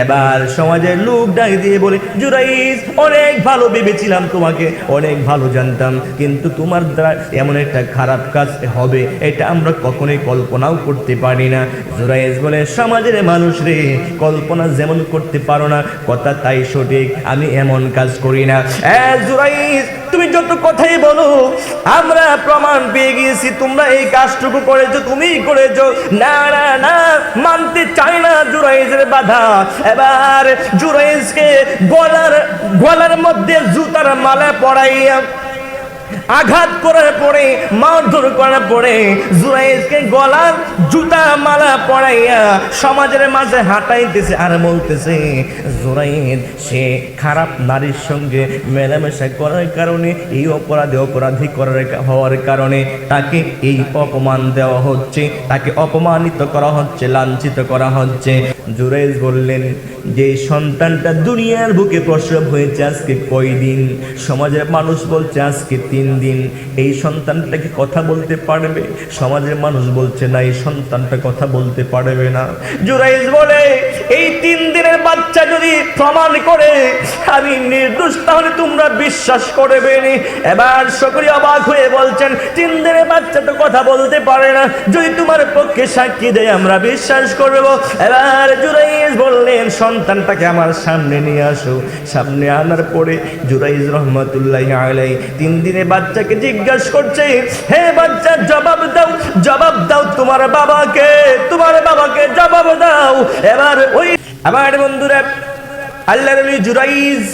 এবার সমাজের লোক ডাক দিয়ে বলে, জুরাইজ, অনেক ভালো ভেবেছিলাম তোমাকে, অনেক ভালো জানতাম, কিন্তু তোমার দ্বারা এমন একটা খারাপ কাজ হবে এটা আমরা কখনোই কল্পনাও করতে পারি না। জুরাইজ বলে, সমাজের মানুষ রে, কল্পনা যেমন করতে পারো না কথা তাই সঠিক, আমি এমন কাজ করি না। জুরাইজ, তুমি যত কথাই বলো, আমরা প্রমাণ পেয়ে গিয়েছি তোমরা এই কাজটুকু করেছো, তুমিই করেছো। না না না, মানতে চাই না জুরাইজের বাধা। এবার জুরাইজকে গলার মধ্যে জুতার মালা পরাইয়া আঘাত করার পরে, মারধর করার পরে, জুরাইজকে গলার জুতা মালা পরাইয়া সমাজের মাঝে হাঁটাইতেছে আর বলতেছে, জুরাইজ সে খারাপ নারীর সঙ্গে মেলামেশা করার কারণে, এই অপরাধী হওয়ার কারণে তাকে এই অপমান দেওয়া হচ্ছে, তাকে অপমানিত করা হচ্ছে, লাঞ্ছিত করা হচ্ছে। জুরাইজ বললেন, যে সন্তানটা দুনিয়ার বুকে প্রসব হয়েছে আজকে কয়দিন? সমাজের মানুষ বলছে আজকে 3 দিন। এই সন্তানটাকে কথা বলতে পারবে? সমাজের মানুষ বলছে না, এই সন্তানটা কথা বলতে পারবে না। জুরাইজ বলে, এই 3 দিনের বাচ্চা যদি প্রমাণ করে আমি নির্দোষ, তাহলে তোমরা বিশ্বাস করবে না। এবার সকলে অবাক হয়ে বলছেন, 3 দিনের বাচ্চা তো কথা বলতে পারে না, যদি তোমার পক্ষে সাক্ষী দেয় আমরা বিশ্বাস করব। এবার জুরাইজ বললেন, সন্তানটাকে আমার সামনে নিয়ে আসো। সামনে আনার পরে জুরাইজ রহমাতুল্লাহি আলাইহি 3 দিনের বাচ্চাকে জিজ্ঞাসা করছে, হে বাচ্চা, জবাব দাও, জবাব দাও, তোমার বাবাকে জবাব দাও। এবার আমার বন্ধুরা, আল্লাহর ওলি জুরাইজ,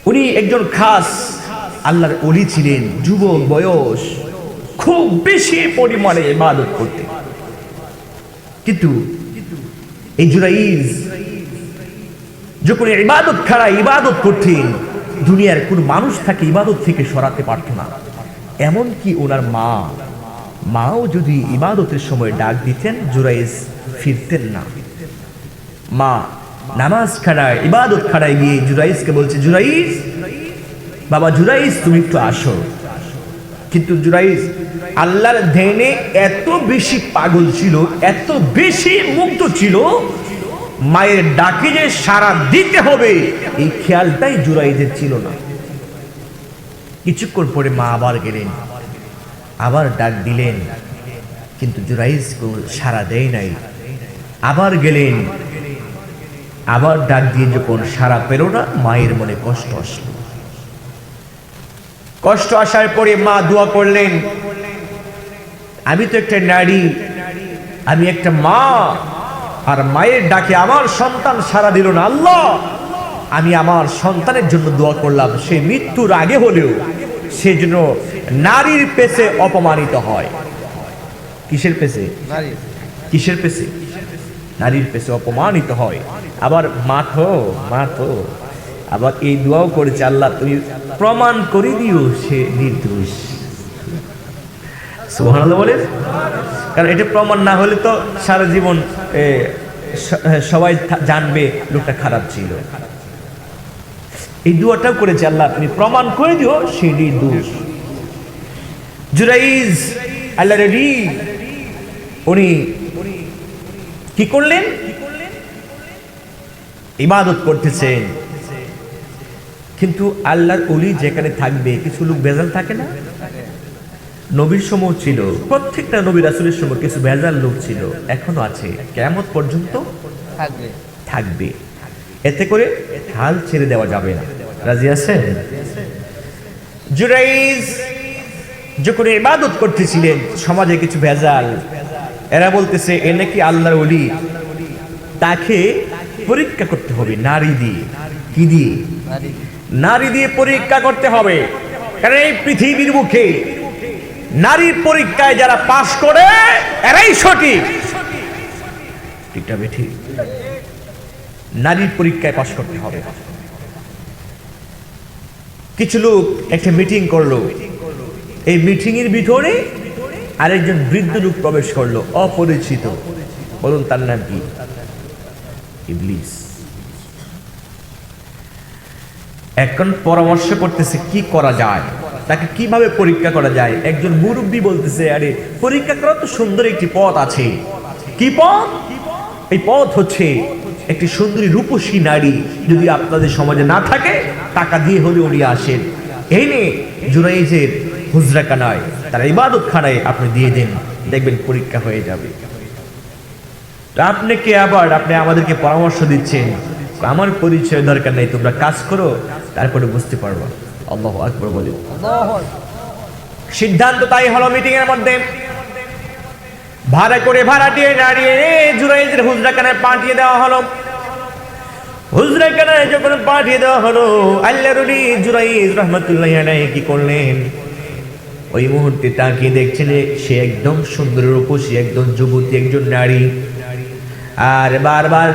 উনি একজন খাস আল্লাহর ওলি ছিলেন। যুবক বয়স, খুব বেশি পরিমাণে ইবাদত করতেন। কিন্তু এই জুরাইজ যখন ইবাদত করতেন, দুনিয়ার কোন মানুষ তাকে ইবাদত থেকে সরাতে পারত না। এমনকি ওনার মাও যদি ইবাদতের সময় ডাক দিতেন, জুরাইজ ফিরতেন না। মা নামাজ খাড়ায়, ইবাদত খাড়ায় গিয়ে জুরাইজকে বলছে, জুরাইজ, বাবা জুরাইজ, তুমি একটু আসো। কিন্তু জুরাইজ আল্লাহর ধ্যানে এত বেশি পাগল ছিল, এত বেশি মুগ্ধ ছিল, মায়ের ডাকে যে সাড়া দিতে হবে এই খেয়ালটাই জুরাইজের ছিল না। কিছুক্ষণ পরে মা আবার গেলেন, আবার ডাক দিলেন, কিন্তু জুরাইজ সাড়া দেয় নাই। আবার গেলেন, আবার ডাক দিয়ে যখন সাড়া পেল না, মায়ের মনে কষ্ট আসলো। কষ্ট আসার পরে মা দোয়া করলেন, আমি তো একটা নারী, আমি একটা মা, আর মায়ের ডাকে আমার সন্তান সাড়া দিল না। আল্লাহ, আমি আমার সন্তানের জন্য দোয়া করলাম, সে মৃত্যুর আগে হলেও সে যেন নারীর পেছে অপমানিত হয়। কিসের পেছে? কিসের পেছে? নারীর পেছে অপমানিত হয়। আবার মা তো আবার এই দোয়াও করেছে, আল্লাহ তুমি প্রমাণ করে দিও সে নির্দোষ। সুবহানাল্লাহ বলে, কারণ এটা প্রমাণ না হলে তো সারা জীবন সবাই জানবে লোকটা খারাপ ছিল। এই দোয়াটাও করেছে, আল্লাহ তুমি প্রমাণ করে দিও সে নির্দোষ। জুরাইজ আল্লাহ রেডি, উনি কি করলেন? ইবাদত করতেছেন। কিন্তু আল্লাহর ওলি যেখানে থাকবে, কিছু লোক ভেজাল থাকে না? নবীর সময় ছিল, প্রত্যেকটা নবী রাসূলের সময় কিছু ভেজাল লোক ছিল, এখনো আছে, কিয়ামত পর্যন্ত থাকবে। এতে করে হাল ছেড়ে দেওয়া যাবে না। রাজি আছেন? জুরাইজ যখন ইবাদত করতেছিলেন, সমাজে কিছু ভেজাল, এরা বলতেছে এ নাকি আল্লাহর ওলি, তাকে পরীক্ষা করতে হবে নারী দিয়ে। কি দিয়ে? নারী দিয়ে পরীক্ষা করতে হবে। কারণ এই পৃথিবীর মুখে নারীর পরীক্ষায় যারা পাশ করে এরাই সঠিক। ঠিকটা বেঠি? নারীর পরীক্ষায় পাশ করতে হবে। কিছু লোক একটা মিটিং করলো, এই মিটিং এর ভিতরে আরেকজন বৃদ্ধ লোক প্রবেশ করলো, অপরিচিত। বলুন তার নাম কি? ইবলিস। এখন পরামর্শ করতেছে কি করা যায়, তাকে কিভাবে পরীক্ষা করা যায়। একজন মুরব্বী বলতেছে, আরে পরীক্ষা করার তো সুন্দর একটি পথ আছে। কি পথ? এই পথ হচ্ছে একটি সুন্দরী রূপসী নারী যদি আপনাদের সমাজে না থাকে, টাকা দিয়ে হলে উনি আসেন, এই নিয়ে জুরাইজের হুজরাখানায়, তার ইবাদত খানায় আপনি দিয়ে দেন, দেখবেন পরীক্ষা হয়ে যাবে। আপনি কে আবার আপনি আমাদেরকে পরামর্শ দিচ্ছেন, আমার পরিচয় দরকার নেই, তোমরা কাজ করো, তারপরে বুঝতে পারবো। আল্লাহু আকবার বলি। সিদ্ধান্ত তাই হলো, মিটিং এর মধ্যে ভাড়া করে ভাড়াটিয়ে নাড়িয়ে জুরাইজের হুজরাখানায় পাঠিয়ে দেওয়া হলো। হুজরাখানায় যখন পাঠিয়ে দেওয়া হলো, আল্লাহর ওলি জুরাইজ রাহমাতুল্লাহি আলাইহি কি করলেন, ওই মুহূর্তে তাকিয়ে দেখছেন সে একদম সুন্দর রূপসী একজন যুবতী, একজন নারী, আর বারবার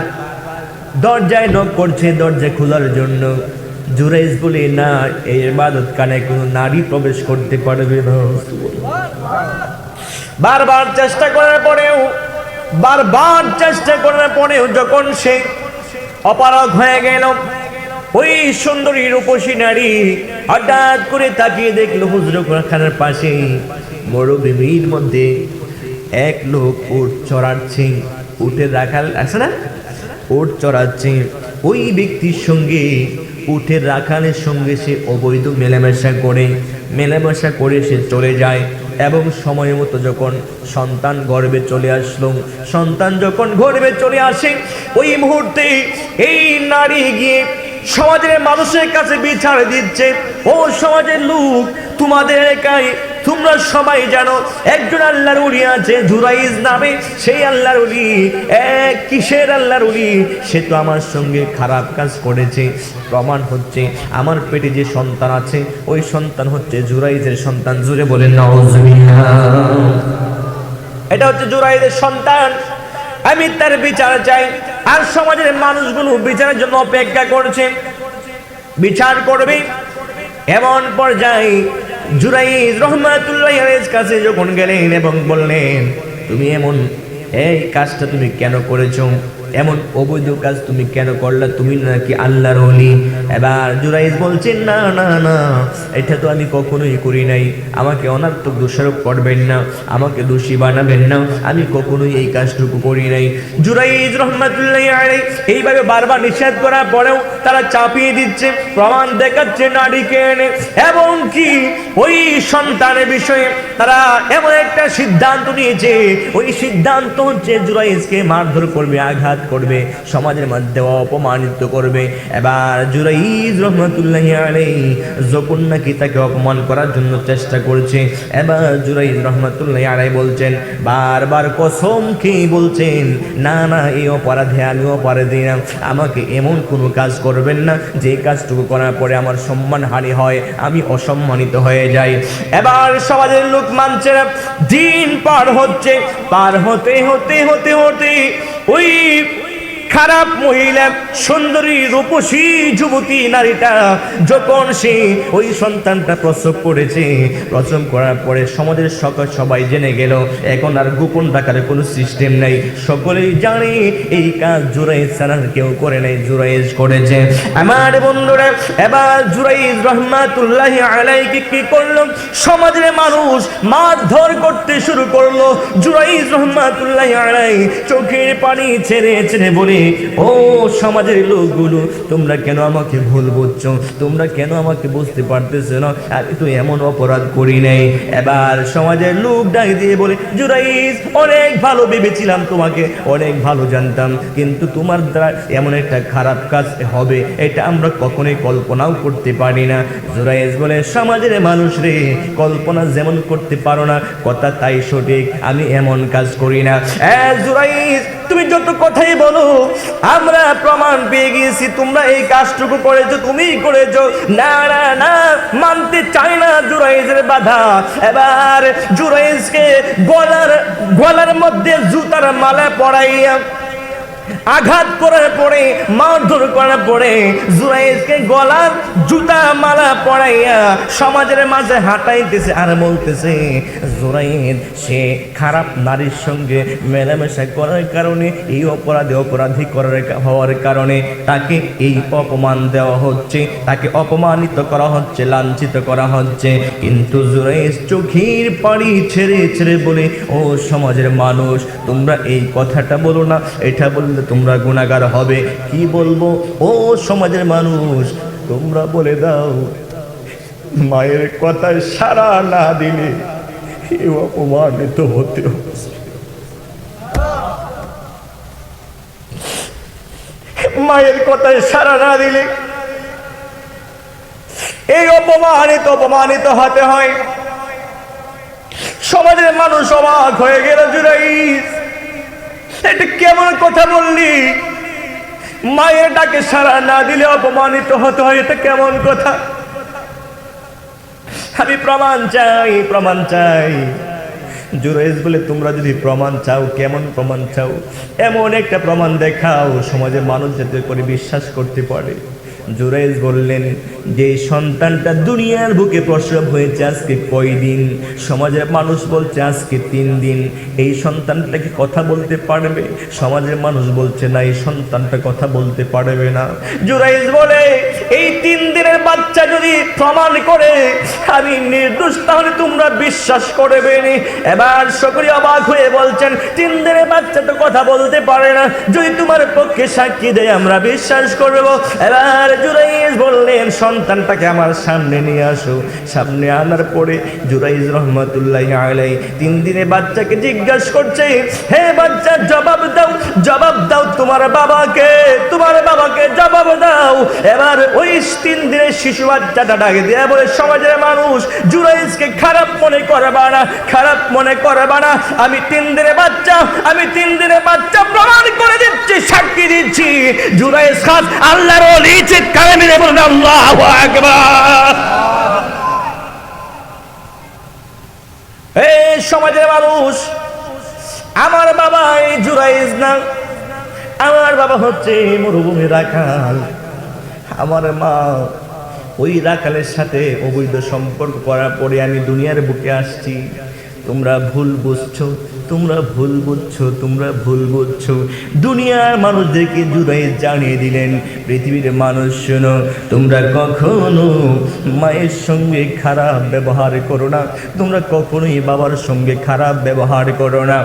দরজায় নক করছে দরজা খোলার জন্য। জুরাইজ বলে, না, এই ইবাদত খানায় কোনো নারী প্রবেশ করতে পারবে না। বারবার চেষ্টা করার পরেও যখন সে অপারগ হয়ে গেল, ওই সুন্দরী রূপসী নারী হঠাৎ করে তাকিয়ে দেখলো হুজরাখানার পাশে মরুভূমির মধ্যে এক লোক উট চড়াচ্ছে, উটের রাখাল আছে না, উট চড়াচ্ছে। ওই ব্যক্তির সঙ্গে, উটের রাখালের সঙ্গে সে অবৈধ মেলামেশা করে সে চলে যায়। এবং সময় মতো যখন সন্তান গর্ভে চলে আসলো, সন্তান যখন গর্ভে চলে আসে, ওই মুহূর্তে এই নারী গিয়ে সমাজের মানুষের কাছে বিচার দিচ্ছে, ও সমাজের লোক, তোমাদের এলাকায় তোমরা সবাই জানো একজন আল্লাহর ওলি আছে জুরাইজ নামে, সেই আল্লাহর ওলি, এক কিসের আল্লাহর ওলি, সে তো আমার সঙ্গে খারাপ কাজ করেছে। প্রমাণ হচ্ছে আমার পেটে যে সন্তান আছে, ওই সন্তান হচ্ছে জুরাইজের সন্তান। জুড়ে বলেন নাউজুবিল্লাহ। এটা হচ্ছে জুরাইজের সন্তান, আমি তার বিচার চাই। আর সমাজের মানুষগুলো বিচারের জন্য অপেক্ষা করছে, বিচার করবে। এমন পর্যায়ে জুরাইজ রাহমাতুল্লাহি আলাইহির কাছে যখন গেলেন এবং বললেন, তুমি এই কাজটা তুমি কেন করেছো, এমন অবৈধ কাজ তুমি কেন করলা, তুমি নাকি আল্লাহর ওলি? এবার জুরাইজ বলছেন, না না না, এটা তো আমি কখনোই করি নাই, আমাকে অনার্থক দোষারোপ করবেন না, আমাকে দোষী বানাবেন না, আমি কখনোই এই কাজটুকু করি নাই। জুরাইজ রাহমাতুল্লাহি আলাইহি এইভাবে বারবার নিষেধ করার পরেও তারা চাপিয়ে দিচ্ছে, প্রমাণ দেখাচ্ছে নারীকে এনে, এবং কি ওই সন্তানের বিষয়ে তারা এমন একটা সিদ্ধান্ত নিয়েছে, ওই সিদ্ধান্ত হচ্ছে জুরাইজকে মারধর করবে, আঘাত করবে, সমাজের মধ্যে অপমানিত করবে। এবার জুরাইজ রাহমাতুল্লাহি আলাইহি যখন নাকি তাকে অপমান করার জন্য চেষ্টা করছে, এবার জুরাইজ রাহমাতুল্লাহি আলাইহি বলছেন, বারবার কসম খেয়ে বলছেন, না না, এই অপরাধে আমি অপরাধী না, আমাকে এমন কোনো কাজ করবেন না যে কাজটুকু করার পরে আমার সম্মানহানি হয়, আমি অসম্মানিত হয়ে যাই। এবার সমাজের লোক মানছে না। দিন পার হচ্ছে, পার হতে হতে হতে হতে ওই খারাপ মহিলা, সুন্দরী রূপসী যুবতী নারীটা যখন সে ওই সন্তানটা প্রসব করেছে, প্রসব করার পরে সমাজের সবাই জেনে গেল, এখন আর গোপন রাখার কোনো সিস্টেম নাই, সকলেই জানে এই কাজ জুরাইজ ছাড়া কেউ করে নাই, জুরাইজ করেছে। আমার বন্ধুরা, এবার জুরাইজ রাহমাতুল্লাহি আলাইহি কি করলো, সমাজের মানুষ মারধর করতে শুরু করলো। জুরাইজ রাহমাতুল্লাহি আলাইহি চোখের পানি ছেড়ে ছেড়ে বলে, ও সমাজের লোকগুলো, তোমরা কেন আমাকে ভুল বুঝছো, তোমরা কেন আমাকে বুঝতে পারতেছো না, আমি তো এমন অপরাধ করি নাই। এবার সমাজের লোক ডাক দিয়ে বলে, জুরাইজ, অনেক ভালো ভেবেছিলাম তোমাকে, অনেক ভালো জানতাম, কিন্তু তোমার দ্বারা এমন একটা খারাপ কাজ হবে এটা আমরা কখনোই কল্পনাও করতে পারি না। জুরাইজ বলে, সমাজের মানুষ রে, কল্পনা যেমন করতে পারো না, কথা তাই সঠিক, আমি এমন কাজ করি না। জুরাইজ, তুমি যত কথাই বলো, আমরা প্রমাণ পেয়ে গিয়েছি তোমরা এই কাজটুকু করেছো, তুমিই করেছো। না না না, মানতে চাই না জুরাইজের বাধা। এবার জুরাইজকে গলার মধ্যে জুতার মালা পরাইয়া আঘাত করার পরে, মারধর করার পরে, জুরাইজকে গলার জুতা মালা পরাইয়া সমাজের মাঝে হাঁটাইতেছে আর বলতেছে, জুরাইজ সে খারাপ নারীর সঙ্গে মেলামেশা করার কারণে, এই অপরাধী হওয়ার কারণে তাকে এই অপমান দেওয়া হচ্ছে, তাকে অপমানিত করা হচ্ছে, লাঞ্ছিত করা হচ্ছে। কিন্তু জুরাইজ চোখের পানি ছেড়ে ছেড়ে বলে, ও সমাজের মানুষ, তোমরা এই কথাটা বলো না, এটা বললে করলে তোমরা গুনাহগার হবে। কি বলবো ও সমাজের মানুষ, তোমরা বলে দাও মায়ের কথায় সাড়া না দিলে কেউ অপমানিত হতে হবে। মায়ের কথায় সাড়া না দিলে এই অপমানিত হতে হয়। সমাজের মানুষ অবাক হয়ে গেল, জুরাইজ এটা কেমন কথা বললি, মায়ের ডাকে সাড়া না দিলে অপমানিত হতে হয়, এটা কেমন কথা? আমি প্রমাণ চাই। জুরাইজ বলে তোমরা যদি প্রমাণ চাও, কেমন প্রমাণ চাও? এমন একটা প্রমাণ দেখাও সমাজের মানুষ যাতে করে বিশ্বাস করতে পারে। জুরাইজ বললেন যে সন্তানটা দুনিয়ার বুকে প্রসব হয়েছে আজকে কয়দিন? সমাজের মানুষ বলছে আজকে 3 দিন। এই সন্তানটা কি কথা বলতে পারবে? সমাজের মানুষ বলছে না, এই সন্তানটা কথা বলতে পারবে না। জুরাইজ বলে এই 3 দিনের বাচ্চা যদি প্রমাণ করে আমি নির্দোষ, তাহলে তোমরা বিশ্বাস করবে না। এবার সকলে অবাক হয়ে বলছেন 3 দিনের বাচ্চা তো কথা বলতে পারে না, যদি তোমার পক্ষে সাক্ষী দেয় আমরা বিশ্বাস করব। এবার জুরাইজ বললেন সন্তানটাকে আমার সামনে নিয়ে আসো। সামনে আনার পরে জুরাইজ রহমাতুল্লাহি আলাইহি 3 দিনের বাচ্চাকে জিজ্ঞাসা করছে, হে বাচ্চা জবাব দাও তোমার বাবাকে জবাব দাও। এবার ওই 3 দিনের শিশু বাচ্চাটা ডাকে দিয়ে বলে সমাজের মানুষ জুরাইজকে খারাপ মনে করবা না, আমি 3 দিনের বাচ্চা প্রমাণ করে দিচ্ছি, সাক্ষী দিচ্ছি জুরাইজ খাস আল্লাহর ওলি। চিৎকার মেরে বলুন আল্লাহু আকবার। এই সমাজের মানুষ, আমার বাবা এই জুরাইজ না, আমার বাবা হচ্ছে মরুভূমির রাখাল। আমার মা ওই রাখালের সাথে অবৈধ সম্পর্ক করার পরে আমি দুনিয়ার বুকে আসছি। তোমরা ভুল বুঝছো। দুনিয়ার মানুষদেরকে জুরাইজ জানিয়ে দিলেন, পৃথিবীর মানুষ শোনো, তোমরা কখনো মায়ের সঙ্গে খারাপ ব্যবহার করো না, তোমরা কখনোই বাবার সঙ্গে খারাপ ব্যবহার করো না।